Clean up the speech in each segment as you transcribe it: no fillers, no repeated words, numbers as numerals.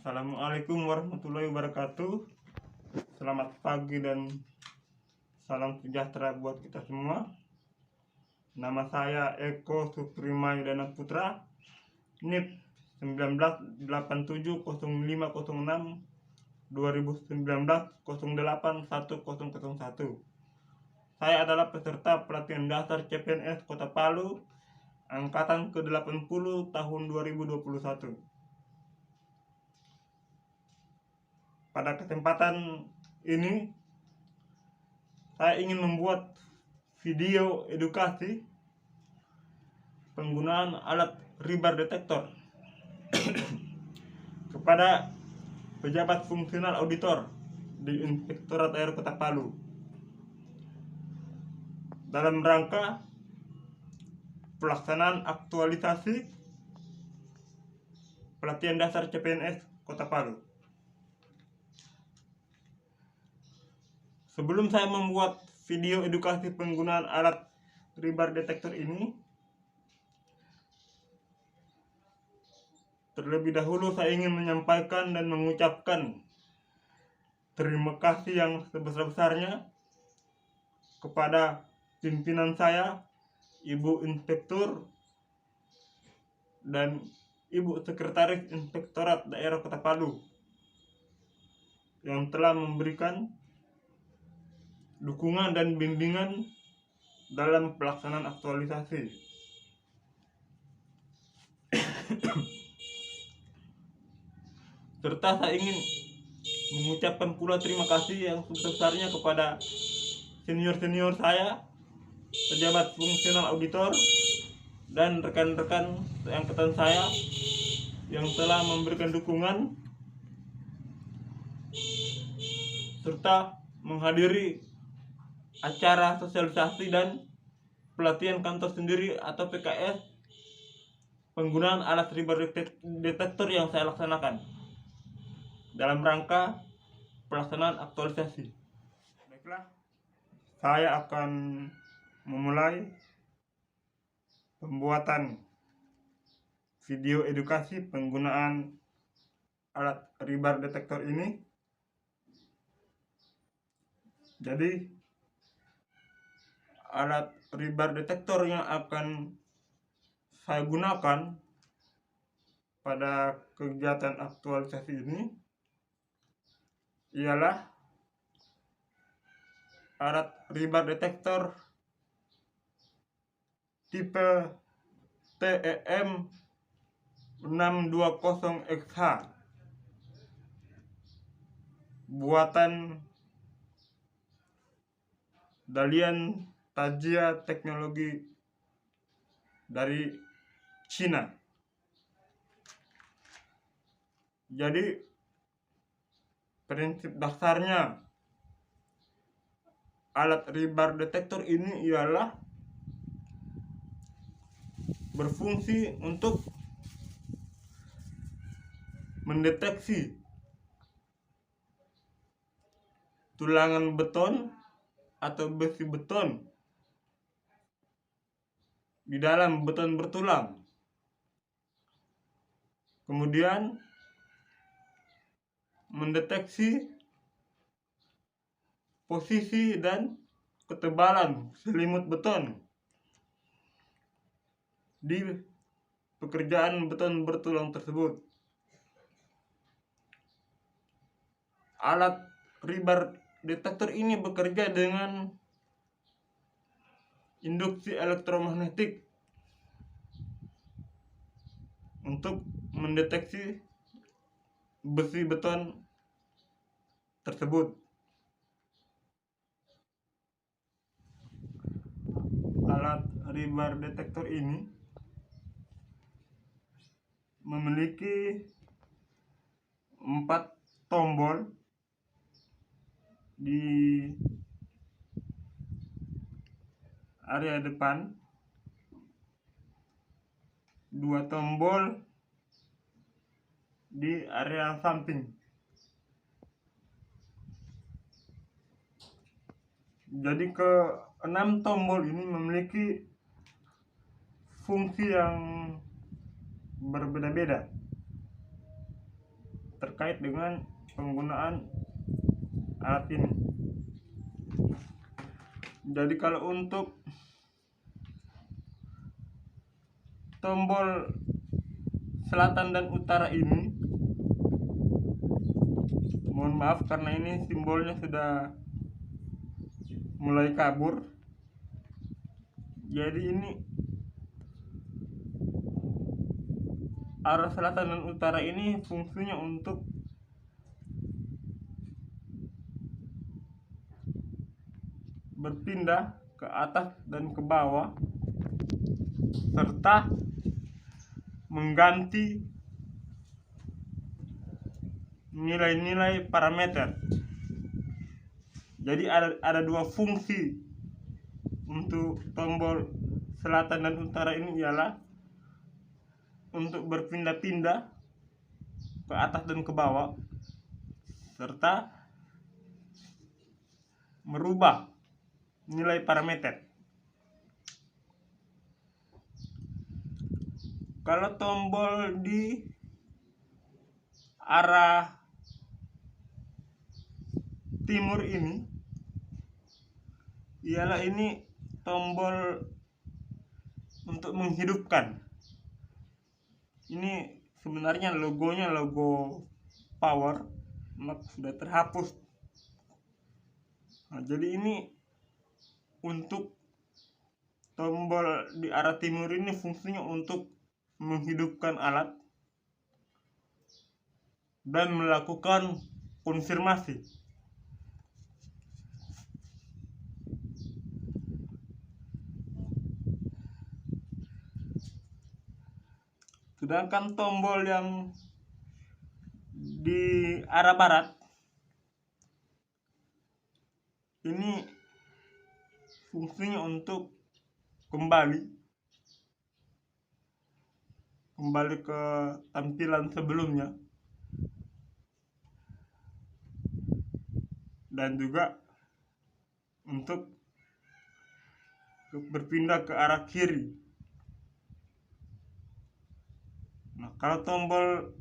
Assalamualaikum warahmatullahi wabarakatuh. Selamat pagi dan salam sejahtera buat kita semua. Nama saya Eko Suprima Yudana Putra, NIP 19870506 2019 081001. Saya adalah peserta pelatihan dasar CPNS Kota Palu angkatan ke-80 tahun 2021. Pada kesempatan ini saya ingin membuat video edukasi penggunaan alat ribar detektor kepada pejabat fungsional auditor di Inspektorat Daerah Kota Palu dalam rangka pelaksanaan aktualisasi pelatihan dasar CPNS Kota Palu. Sebelum saya membuat video edukasi penggunaan alat ribar detektor ini, terlebih dahulu saya ingin menyampaikan dan mengucapkan terima kasih yang sebesar-besarnya kepada pimpinan saya, Ibu Inspektur dan Ibu Sekretaris Inspektorat Daerah Kota Palu yang telah memberikan dukungan dan bimbingan dalam pelaksanaan aktualisasi. Serta saya ingin mengucapkan pula terima kasih yang sebesar-besarnya kepada senior-senior saya, pejabat fungsional auditor, dan rekan-rekan seangkatan saya yang telah memberikan dukungan serta menghadiri acara sosialisasi dan pelatihan kantor sendiri atau PKS penggunaan alat ribar detektor yang saya laksanakan dalam rangka pelaksanaan aktualisasi. Baiklah, saya akan memulai pembuatan video edukasi penggunaan alat ribar detektor ini. Jadi alat ribar detektor yang akan saya gunakan pada kegiatan aktualisasi ini ialah alat ribar detektor tipe TEM 620XH buatan Dalian Tajia Teknologi dari Cina. Jadi prinsip dasarnya alat ribar detektor ini ialah berfungsi untuk mendeteksi tulangan beton atau besi beton di dalam beton bertulang. Kemudian mendeteksi posisi dan ketebalan selimut beton di pekerjaan beton bertulang tersebut. Alat ribar detektor ini bekerja dengan induksi elektromagnetik untuk mendeteksi besi beton tersebut. Alat ribar detektor ini memiliki 4 tombol di area depan, 2 tombol di area samping. Jadi ke-6 tombol ini memiliki fungsi yang berbeda-beda. terkait dengan penggunaan alat ini. Jadi kalau untuk tombol selatan dan utara ini, mohon maaf karena ini simbolnya sudah mulai kabur. Jadi ini arah selatan dan utara ini fungsinya untuk berpindah ke atas dan ke bawah serta mengganti nilai-nilai parameter. Jadi ada dua fungsi untuk tombol selatan dan utara ini, ialah untuk berpindah-pindah ke atas dan ke bawah serta merubah nilai parameter. Kalau tombol di arah timur ini, ialah ini tombol untuk menghidupkan. Ini sebenarnya logonya logo power, sudah terhapus. Nah, jadi ini untuk tombol di arah timur ini fungsinya untuk menghidupkan alat dan melakukan konfirmasi. Sedangkan tombol yang di arah barat ini fungsinya untuk kembali ke tampilan sebelumnya, dan juga untuk berpindah ke arah kiri. Nah, kalau tombol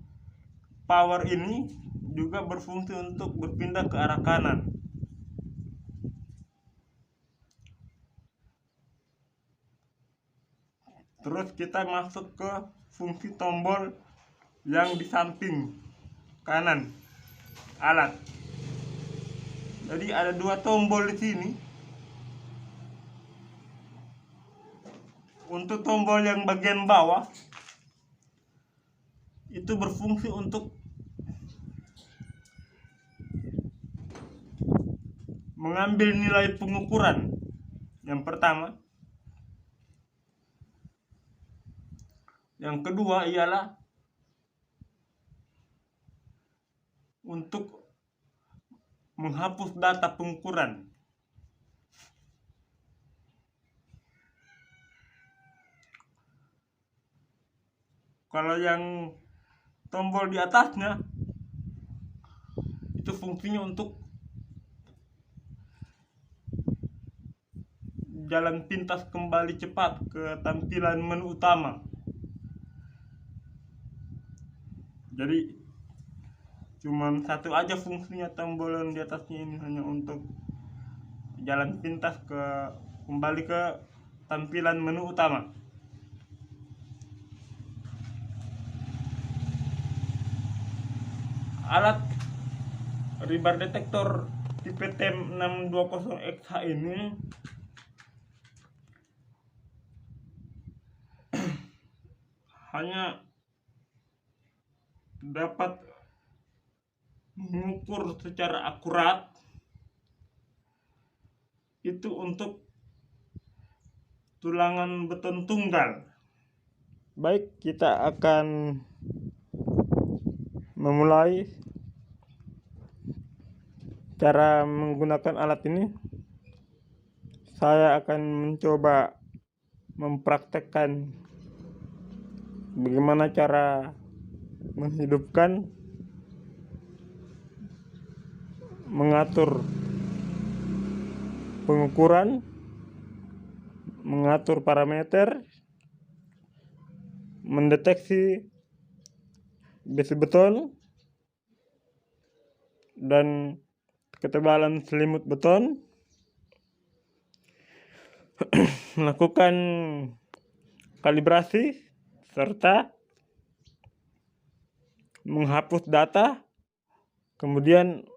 power ini juga berfungsi untuk berpindah ke arah kanan. Terus kita masuk ke fungsi tombol yang di samping kanan alat. Jadi ada dua tombol di sini. Untuk tombol yang bagian bawah itu berfungsi untuk mengambil nilai pengukuran yang pertama. Yang kedua ialah untuk menghapus data pengukuran. Kalau yang tombol di atasnya itu fungsinya untuk jalan pintas kembali cepat ke tampilan menu utama. Jadi cuman satu aja fungsinya tombol yang di atasnya ini, hanya untuk jalan pintas kembali ke tampilan menu utama. Alat rebar detektor tipe TM620XH ini hanya dapat mengukur secara akurat itu untuk tulangan beton tunggal. Baik, kita akan memulai cara menggunakan alat ini. Saya akan mencoba mempraktekkan bagaimana cara menghidupkan, mengatur pengukuran, mengatur parameter, mendeteksi besi beton, dan ketebalan selimut beton, melakukan kalibrasi, serta menghapus data, kemudian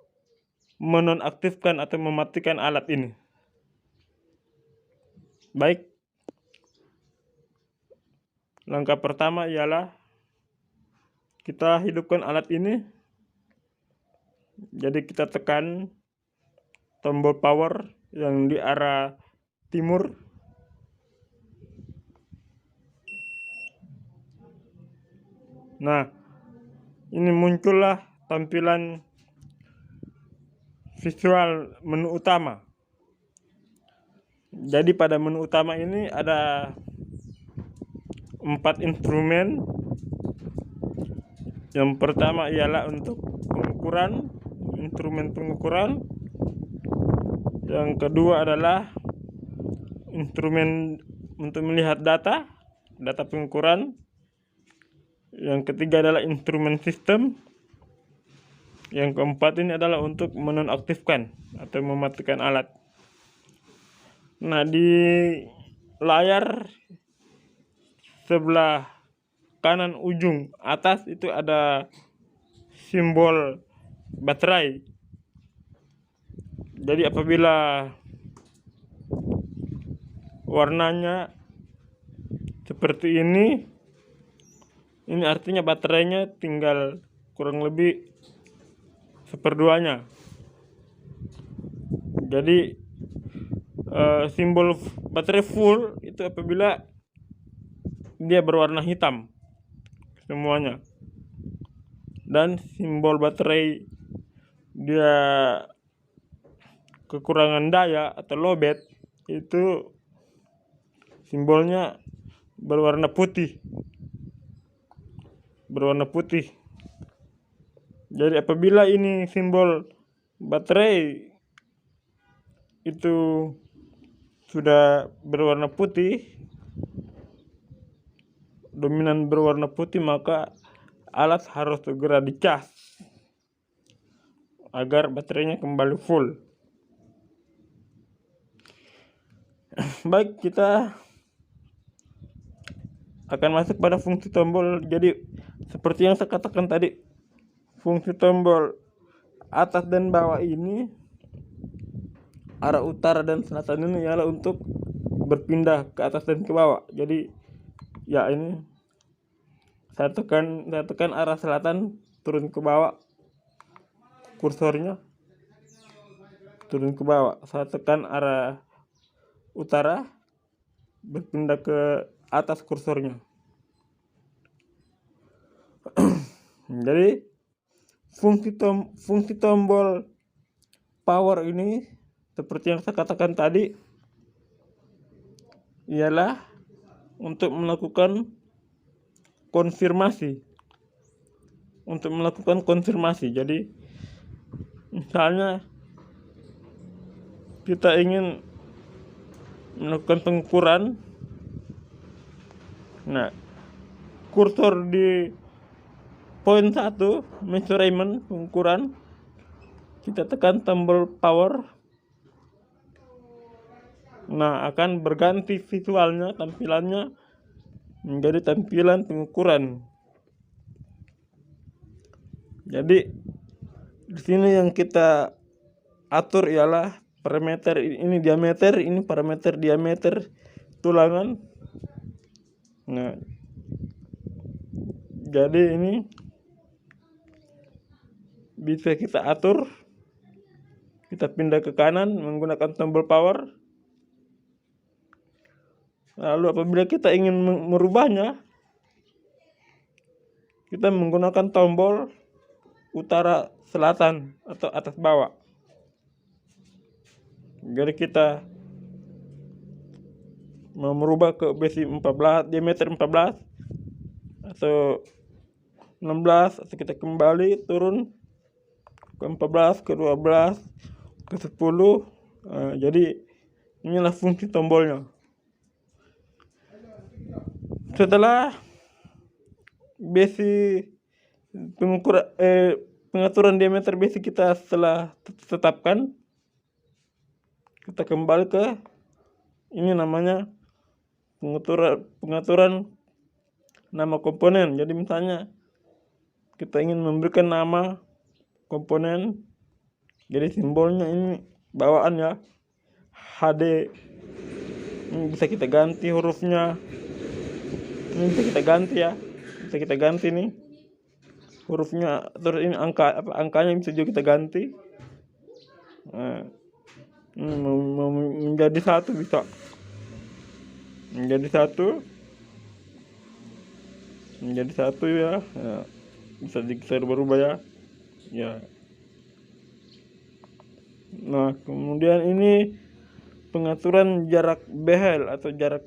menonaktifkan atau mematikan alat ini. Baik, langkah pertama ialah kita hidupkan alat ini. Jadi kita tekan tombol power yang di arah timur. Nah, ini muncullah tampilan visual menu utama. Jadi pada menu utama ini ada 4 instrumen. Yang pertama ialah untuk pengukuran, instrumen pengukuran. Yang kedua adalah instrumen untuk melihat data pengukuran. Yang ketiga adalah instrumen sistem. Yang keempat ini adalah untuk menonaktifkan atau mematikan alat. Nah, di layar sebelah kanan ujung atas itu ada simbol baterai. Jadi apabila warnanya seperti ini artinya baterainya tinggal kurang lebih 1/2-nya. Jadi simbol baterai full itu apabila dia berwarna hitam semuanya, dan simbol baterai dia kekurangan daya atau lowbat itu simbolnya berwarna putih. Jadi apabila ini simbol baterai itu sudah berwarna putih, dominan berwarna putih, maka alat harus segera dicas agar baterainya kembali full. Baik, kita akan masuk pada fungsi tombol. Jadi seperti yang saya katakan tadi, fungsi tombol atas dan bawah ini, arah utara dan selatan ini ialah untuk berpindah ke atas dan ke bawah. Jadi ya ini saya tekan arah selatan, turun ke bawah, kursornya turun ke bawah. Saya tekan arah utara, berpindah ke atas kursornya. Jadi fungsi tombol power ini seperti yang saya katakan tadi ialah untuk melakukan konfirmasi. Jadi misalnya kita ingin melakukan pengukuran. Nah, kursor di poin 1 measurement pengukuran, kita tekan tombol power. Nah, akan berganti visualnya, tampilannya menjadi tampilan pengukuran. Jadi di sini yang kita atur ialah parameter ini diameter, ini parameter diameter tulangan. Nah, jadi ini bisa kita atur, kita pindah ke kanan menggunakan tombol power. Lalu apabila kita ingin merubahnya, kita menggunakan tombol utara selatan atau atas bawah. Jadi kita mau merubah ke besi 14, diameter 14 atau 16, atau kita kembali turun ke 14, ke 12, ke 10. Jadi inilah fungsi tombolnya. Setelah besi pengukuran pengaturan diameter basic kita setelah tetapkan, kita kembali ke ini namanya pengaturan nama komponen. Jadi misalnya kita ingin memberikan nama komponen, jadi simbolnya ini bawaan ya, HD. Ini bisa kita ganti hurufnya, ini bisa kita ganti ya, bisa kita ganti nih hurufnya, terus ini angkanya bisa juga kita ganti. Nah, ini menjadi satu, bisa menjadi satu ya, bisa bisa berubah ya. Nah, kemudian ini pengaturan jarak behel atau jarak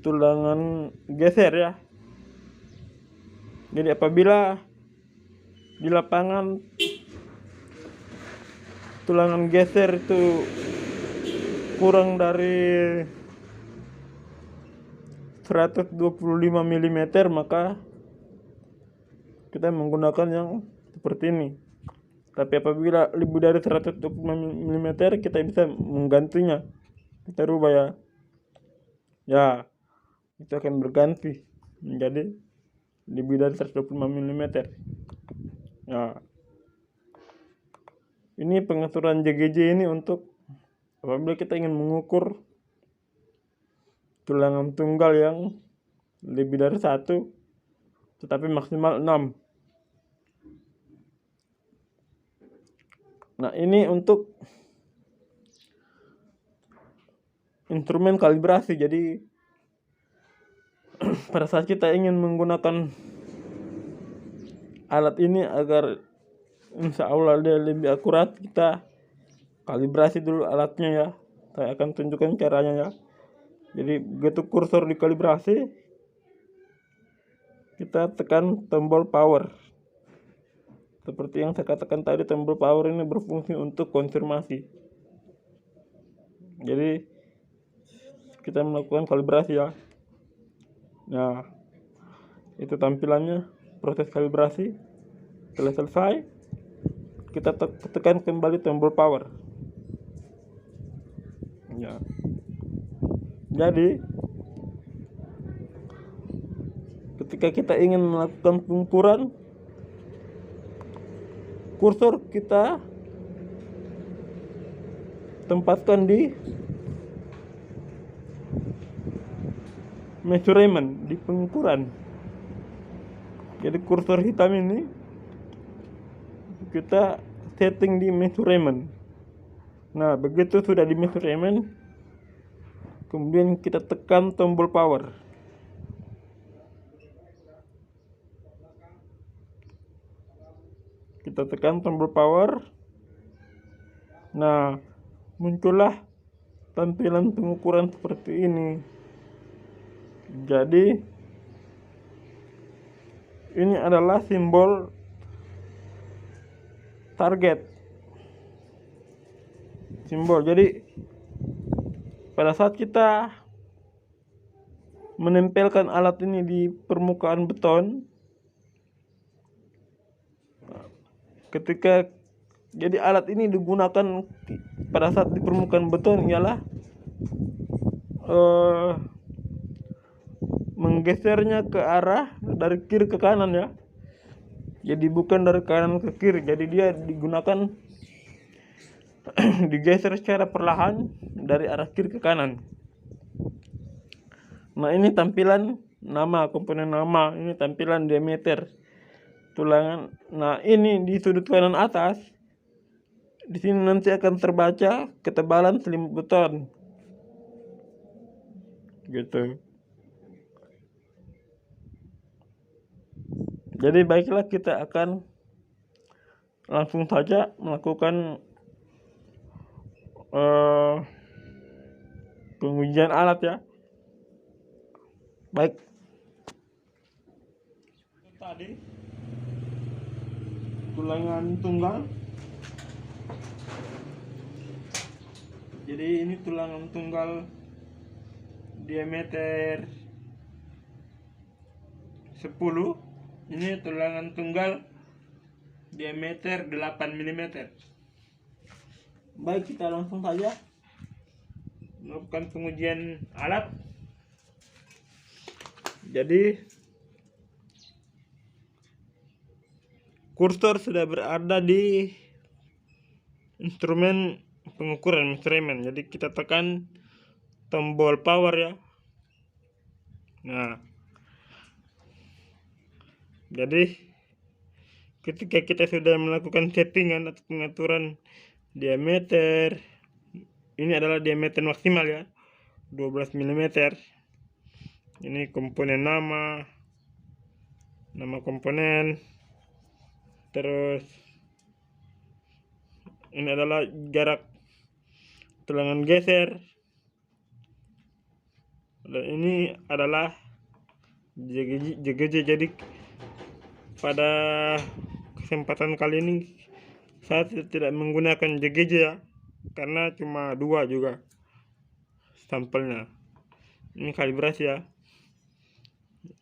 tulangan geser ya. Jadi apabila di lapangan tulangan geser itu kurang dari 125 mm, maka kita menggunakan yang seperti ini. Tapi apabila lebih dari 125 mm, kita bisa menggantinya, kita rubah ya, itu akan berganti menjadi lebih dari 125 mm ya. Ini pengaturan JGJ ini untuk apabila kita ingin mengukur tulangan tunggal yang lebih dari 1 tetapi maksimal 6. Nah, ini untuk instrumen kalibrasi. Jadi pada saat kita ingin menggunakan alat ini agar insya Allah dia lebih akurat, kita kalibrasi dulu alatnya ya. Saya akan tunjukkan caranya ya. Jadi begitu kursor dikalibrasi, kita tekan tombol power. Seperti yang saya katakan tadi, tombol power ini berfungsi untuk konfirmasi. Jadi kita melakukan kalibrasi ya. Nah, itu tampilannya proses kalibrasi. Setelah selesai, kita tekan kembali tombol power ya. Jadi ketika kita ingin melakukan pengukuran, kursor kita tempatkan di measurement, di pengukuran. Jadi kursor hitam ini kita setting di measurement. Nah, begitu sudah di measurement, kemudian kita tekan tombol power. Kita tekan tombol power. Nah, muncullah tampilan pengukuran seperti ini. Jadi ini adalah simbol target. Simbol. Jadi pada saat kita menempelkan alat ini di permukaan beton, ketika jadi alat ini digunakan pada saat di permukaan beton ialah menggesernya ke arah dari kiri ke kanan ya. Jadi bukan dari kanan ke kiri. Jadi dia digunakan digeser secara perlahan dari arah kiri ke kanan. Nah, ini tampilan nama komponen nama, ini tampilan diameter tulangan. Nah, ini di sudut kanan atas, di sini nanti akan terbaca ketebalan selimut beton gitu. Jadi baiklah, kita akan langsung saja melakukan pengujian alat ya. Baik. Tadi tulangan tunggal. Jadi ini tulangan tunggal diameter 10. Ini tulangan tunggal diameter 8 mm. Baik, kita langsung saja melakukan pengujian alat. Jadi kursor sudah berada di instrumen pengukuran measurement. Jadi kita tekan tombol power ya. Nah, jadi ketika kita sudah melakukan settingan atau pengaturan diameter, ini adalah diameter maksimal ya, 12 mm. Ini komponen nama komponen, terus ini adalah jarak tulangan geser, dan ini adalah JGJ. Jadi pada kesempatan kali ini saya tidak menggunakan JGJ ya, karena cuma 2 juga sampelnya. Ini kalibrasi ya.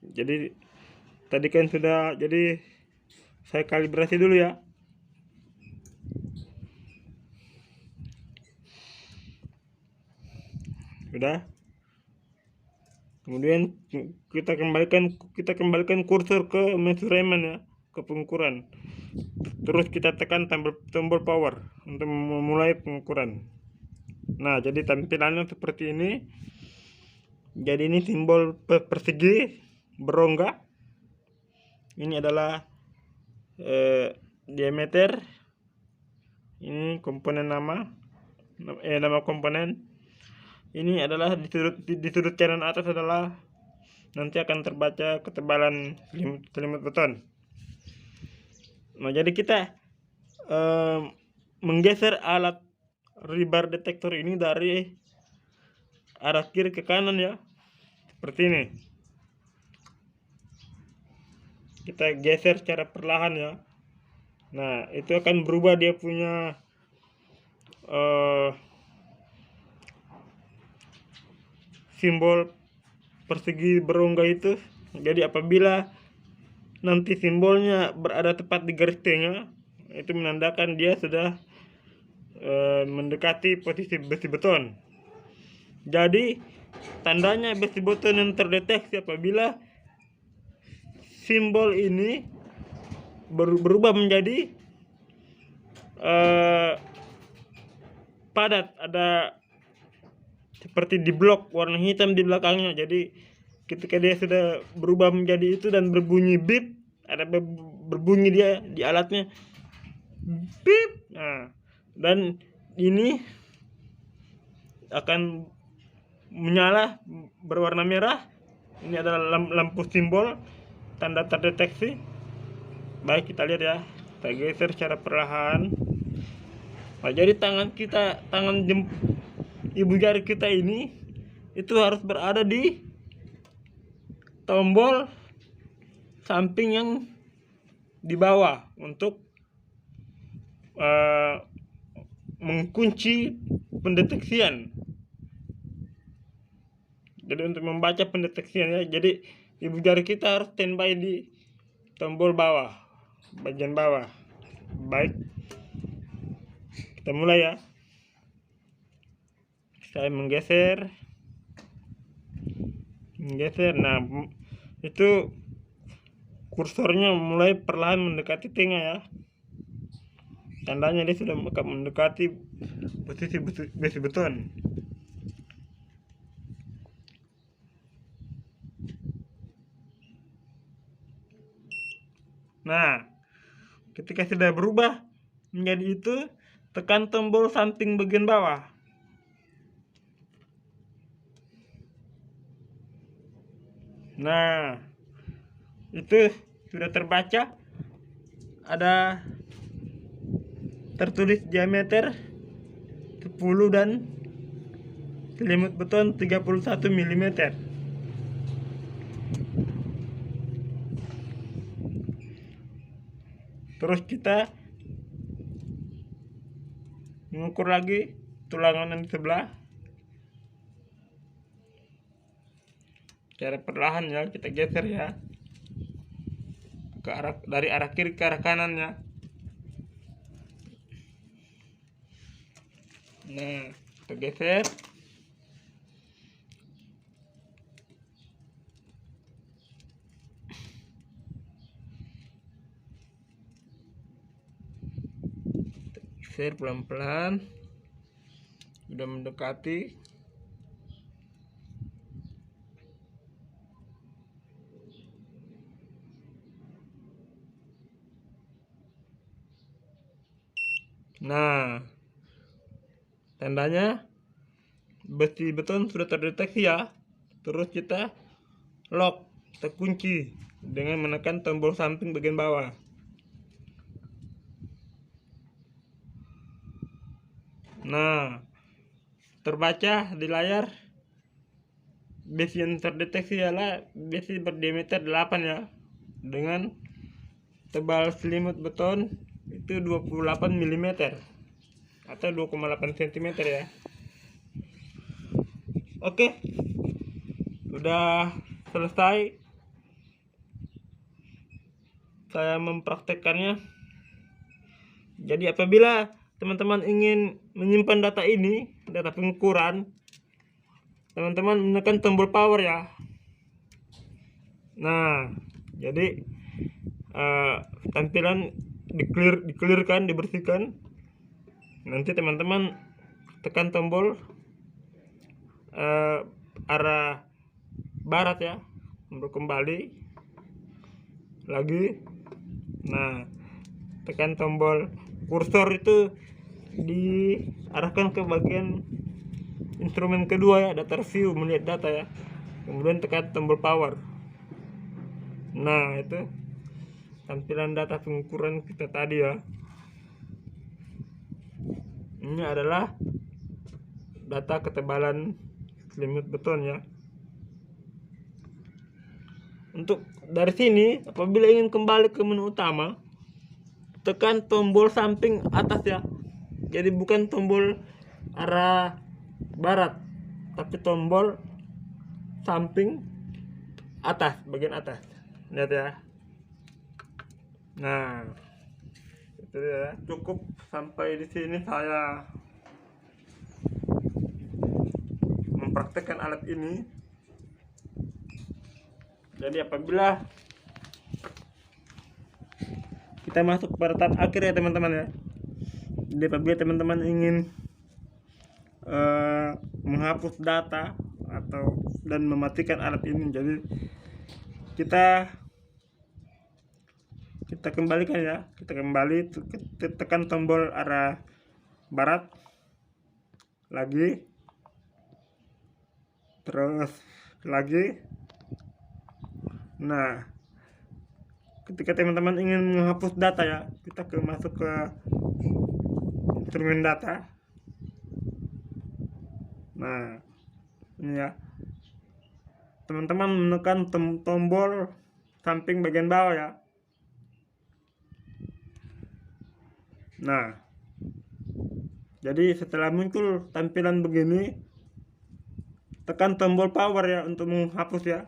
Jadi tadi kan sudah, jadi saya kalibrasi dulu ya. Sudah. Kemudian kita kembalikan kursor ke measurement ya, ke pengukuran. Terus kita tekan tombol power untuk memulai pengukuran. Nah, jadi tampilannya seperti ini. Jadi ini simbol persegi berongga. Ini adalah diameter. Ini komponen nama komponen. Ini adalah di sudut kanan atas adalah nanti akan terbaca ketebalan selimut beton. Nah, jadi kita menggeser alat rebar detektor ini dari arah kiri ke kanan ya, seperti ini. Kita geser secara perlahan ya. Nah, itu akan berubah dia punya simbol persegi berongga itu. Jadi apabila nanti simbolnya berada tepat di garis tengah, itu menandakan dia sudah mendekati posisi besi beton. Jadi tandanya besi beton yang terdeteksi apabila simbol ini berubah menjadi padat, ada seperti di blok warna hitam di belakangnya. Jadi ketika dia sudah berubah menjadi itu dan berbunyi bip, ada berbunyi dia di alatnya bip. Nah, dan ini akan menyala berwarna merah. Ini adalah lampu simbol tanda terdeteksi. Baik, kita lihat ya. Kita geser secara perlahan. Nah, jadi tangan ibu jari kita ini itu harus berada di tombol samping yang di bawah untuk mengunci pendeteksian. Jadi untuk membaca pendeteksian ya, jadi ibu jari kita harus standby di tombol bawah, bagian bawah. Baik, kita mulai ya. Saya menggeser. Nah, itu kursornya mulai perlahan mendekati tengah ya. Tandanya dia sudah mendekati posisi besi beton. Nah, ketika sudah berubah menjadi itu, tekan tombol samping bagian bawah. Nah, itu sudah terbaca, ada tertulis diameter 10 dan selimut beton 31 mm. Terus kita mengukur lagi tulangan yang di sebelah. Cara perlahan ya, kita geser ya ke arah, dari arah kiri ke arah kanan ya. Nah, kita geser. Geser pelan-pelan. Sudah mendekati. Nah, tandanya besi beton sudah terdeteksi ya. Terus kita lock, kita kunci dengan menekan tombol samping bagian bawah. Nah, terbaca di layar besi yang terdeteksi adalah besi berdiameter 8 ya, dengan tebal selimut beton itu 28 mm atau 2,8 cm ya. Oke, udah selesai saya mempraktekkannya. Jadi apabila teman-teman ingin menyimpan data ini, data pengukuran, teman-teman menekan tombol power ya. Nah, jadi tampilan dikelirkan, dibersihkan. Nanti teman-teman tekan tombol arah barat ya, untuk kembali lagi. Nah, tekan tombol kursor itu diarahkan ke bagian instrumen kedua ya, data review, melihat data ya. Kemudian tekan tombol power. Nah, itu tampilan data pengukuran kita tadi ya. Ini adalah data ketebalan selimut beton ya. Untuk dari sini, apabila ingin kembali ke menu utama, tekan tombol samping atas ya. Jadi bukan tombol arah barat, tapi tombol samping atas, bagian atas. Lihat ya. Nah, itu ya. Cukup sampai di sini saya mempraktekkan alat ini. Jadi apabila kita masuk pada tahap akhir ya teman-teman ya. Jadi apabila teman-teman ingin menghapus data dan mematikan alat ini, jadi kita kembalikan ya. Kita kembali, tekan tombol arah barat lagi, terus lagi. Nah, ketika teman-teman ingin menghapus data ya, kita masuk ke instrumen data. Nah, ini ya, teman-teman menekan tombol samping bagian bawah ya. Nah, jadi setelah muncul tampilan begini, tekan tombol power ya untuk menghapus ya.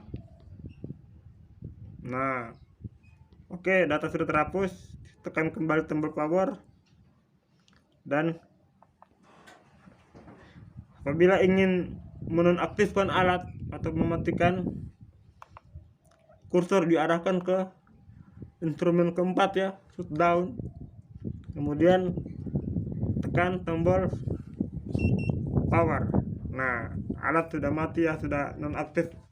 Nah, oke, data sudah terhapus. Tekan kembali tombol power. Dan apabila ingin menonaktifkan alat atau mematikan, kursor diarahkan ke instrumen keempat ya, shutdown. Kemudian tekan tombol power. Nah, alat sudah mati ya, sudah nonaktif.